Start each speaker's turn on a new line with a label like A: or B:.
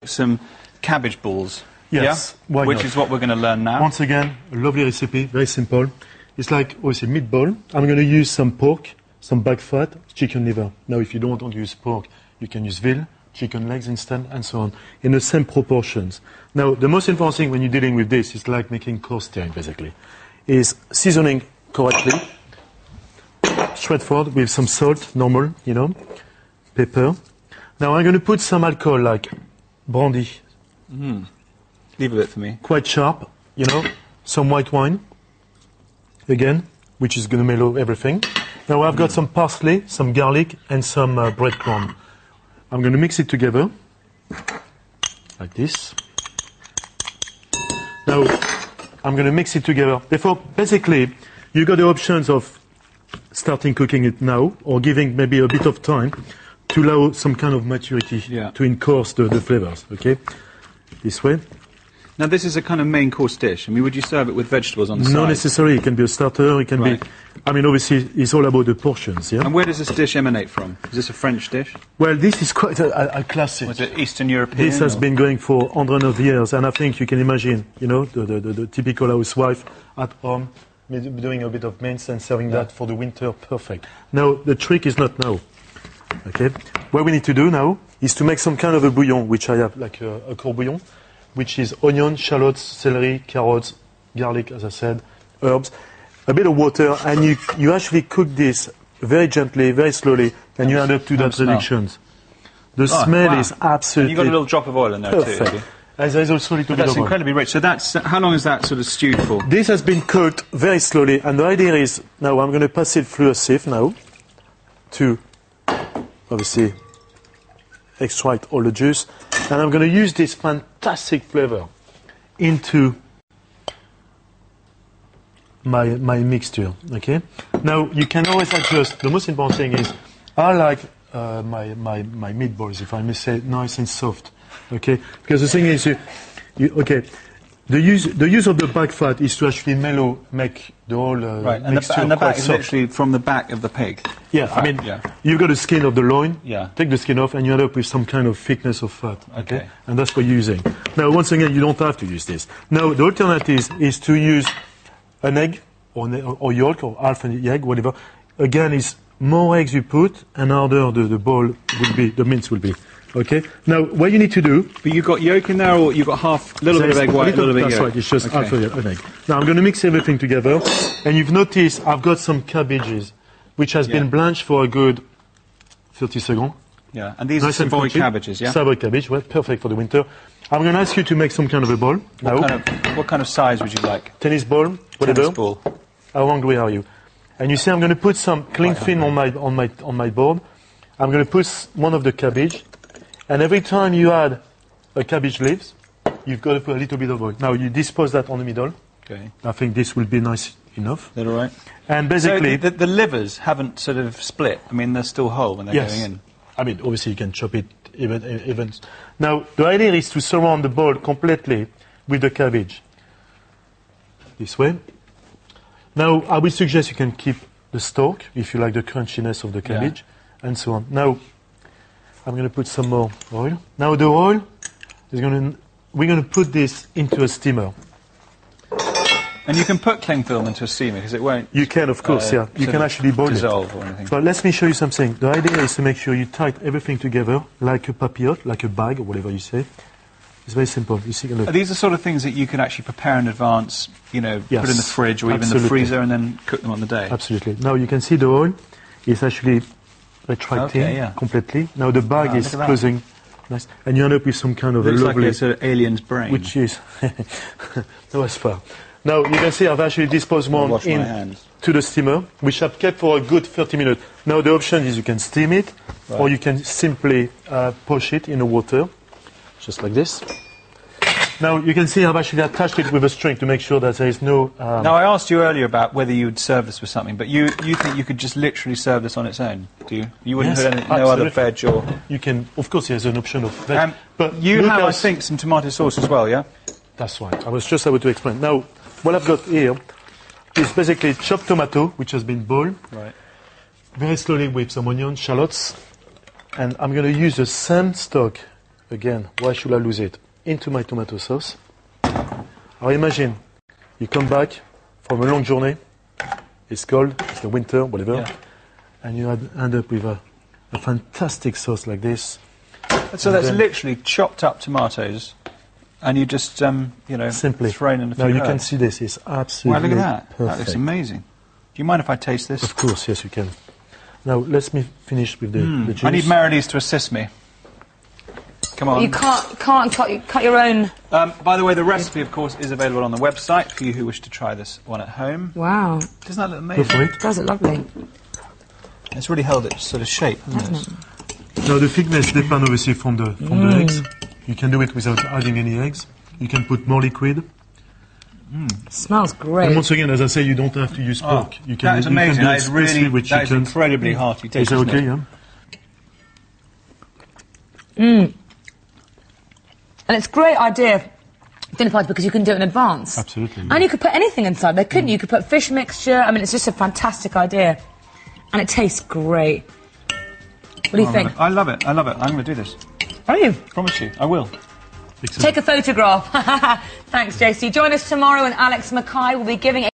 A: some cabbage balls.
B: Yes,
A: yeah?
B: why
A: Which
B: not?
A: is what we're going to learn now.
B: Once again, a lovely recipe, very simple. It's like, obviously, meatball. I'm going to use some pork, some back fat, chicken liver. Now, if you don't want to use pork, you can use veal, chicken legs instead, and so on, in the same proportions. Now, the most important thing when you're dealing with this is like making coarse steering, basically, is seasoning correctly, straightforward, with some salt, normal, you know, pepper. Now, I'm going to put some alcohol, like brandy.
A: Leave a bit for me.
B: Quite sharp, you know, some white wine, again, which is going to mellow everything. Now I've got some parsley, some garlic, and some breadcrumb. I'm going to mix it together, like this. Now, I'm going to mix it together. Therefore, basically, you've got the options of starting cooking it now, or giving maybe a bit of time to allow some kind of maturity to encourse the flavors, okay? This way.
A: Now, this is a kind of main course dish. I mean, would you serve it with vegetables on the side?
B: Not necessarily. It can be a starter. It can be... I mean, obviously, it's all about the portions, yeah?
A: And where does this dish emanate from? Is this a French dish?
B: Well, this is quite a classic.
A: Was it Eastern European?
B: This has been going for hundreds of years, and I think you can imagine, you know, the typical housewife at home doing a bit of mince and serving that for the winter. Perfect. Now, the trick is not now, okay? What we need to do now is to make some kind of a bouillon, which I have, like a court bouillon, which is onion, shallots, celery, carrots, garlic, as I said, herbs, a bit of water, and you actually cook this very gently, very slowly, and you end up to that reductions. The smell is absolutely...
A: And you've got a little drop of oil in there
B: perfect.
A: too.
B: As there's also a little bit of
A: That's
B: oil.
A: incredibly rich. So that's... How long is that sort of stewed for?
B: This has been cooked very slowly, and the idea is, now I'm going to pass it through a sieve now, to, obviously, extract all the juice, and I'm going to use this fantastic flavor into my mixture, okay? Now, you can always adjust. The most important thing is, I like my meatballs, if I may say, nice and soft, okay? Because the thing is, okay, the use of the back fat is to actually make the whole mixture
A: and the back is
B: soft.
A: literally from the back of the pig.
B: Yeah, I mean, you've got the skin of the loin, take the skin off, and you end up with some kind of thickness of fat, okay? And that's what you're using. Now, once again, you don't have to use this. Now, the alternative is to use an egg, or yolk, or half an egg, whatever. Again, is more eggs you put, and harder the ball will be, the mince will be. Okay. Now, what you need to do...
A: But you've got yolk in there, or you've got half, a little bit of egg white, a little bit of yolk?
B: That's right, it's just half an egg. Now, I'm going to mix everything together, and you've noticed I've got some cabbages, which has been blanched for a good 30 seconds.
A: Yeah, and these are Savoy cabbages, yeah?
B: Savoy cabbage, well, perfect for the winter. I'm going to ask you to make some kind of a ball.
A: What kind of size would you like?
B: Tennis ball, whatever.
A: Tennis ball.
B: How long are you? And you see, I'm going to put some cling film on my board. I'm going to put one of the cabbage, and every time you add a cabbage leaves, you've got to put a little bit of oil. Now you dispose that on the middle. Okay. I think this will be nice enough.
A: Is that all right?
B: And basically,
A: so the livers haven't sort of split. I mean, they're still whole when they're going in.
B: I mean, obviously you can chop it even. Now the idea is to surround the bowl completely with the cabbage. This way. Now, I would suggest you can keep the stalk, if you like the crunchiness of the cabbage, and so on. Now, I'm going to put some more oil. Now, the oil is we're going to put this into a steamer.
A: And you can put cling film into a steamer, because it won't...
B: You can, of course, You can actually boil
A: dissolve or anything.
B: But let me show you something. The idea is to make sure you tie everything together, like a papillote, like a bag, or whatever you say. It's very simple. You see, look.
A: Are these the sort of things that you can actually prepare in advance, you know, put in the fridge or even the freezer and then cook them on the day?
B: Absolutely. Now you can see the oil is actually retracting completely. Now the bag is closing. Nice. And you end up with some kind of
A: looks
B: a lovely...
A: like a sort of alien's brain.
B: Which is... no, as far. Now you can see I've actually disposed one to the steamer, which I've kept for a good 30 minutes. Now the option is you can steam it, or you can simply poach it in the water. Just like this. Now, you can see I've actually attached it with a string to make sure that there is no...
A: Now, I asked you earlier about whether you would serve this with something, but you think you could just literally serve this on its own, do you? You wouldn't put no other veg or...
B: You can, of course, there's an option of veg.
A: But you have, I think, some tomato sauce as well, yeah?
B: That's right. I was just able to explain. Now, what I've got here is basically chopped tomato, which has been boiled. Right. Very slowly with some onions, shallots. And I'm going to use the same stock again, why should I lose it? Into my tomato sauce. Or imagine, you come back from a long journey, it's cold, it's the winter, whatever, and you end up with a fantastic sauce like this.
A: So that's literally chopped up tomatoes, and you just,
B: simply
A: thrown in a few
B: Now you
A: herbs.
B: can see this, it's absolutely
A: Wow, look at that.
B: perfect.
A: That looks amazing. Do you mind if I taste this?
B: Of course, yes, you can. Now, let me finish with the juice.
A: I need Marilyse to assist me. Come on.
C: You can't cut your own.
A: By the way, the recipe, of course, is available on the website for you who wish to try this one at home.
C: Wow.
A: Doesn't that look
B: Go
A: amazing?
B: for it.
C: Does it lovely.
A: It's really held its sort of shape, hasn't it?
B: Now, the thickness depends obviously from the eggs. You can do it without adding any eggs. You can put more liquid.
C: Smells great.
B: And once again, as I say, you don't have to use pork. You can,
A: That is amazing.
B: You can do
A: That
B: it
A: is really,
B: especially with
A: that is
B: chicken.
A: incredibly hearty
B: Is
A: taste,
B: that
A: isn't
B: okay,
A: it?
B: yeah?
C: And it's a great idea, dinner party, because you can do it in advance.
B: Absolutely.
C: And you could put anything inside there, couldn't you? You could put fish mixture. I mean, it's just a fantastic idea. And it tastes great. What do you think?
A: I love it. I love it. I'm going to do this.
C: Are you?
A: Promise you. I will.
C: Take a photograph. Thanks, JC. Join us tomorrow and Alex Mackay will be giving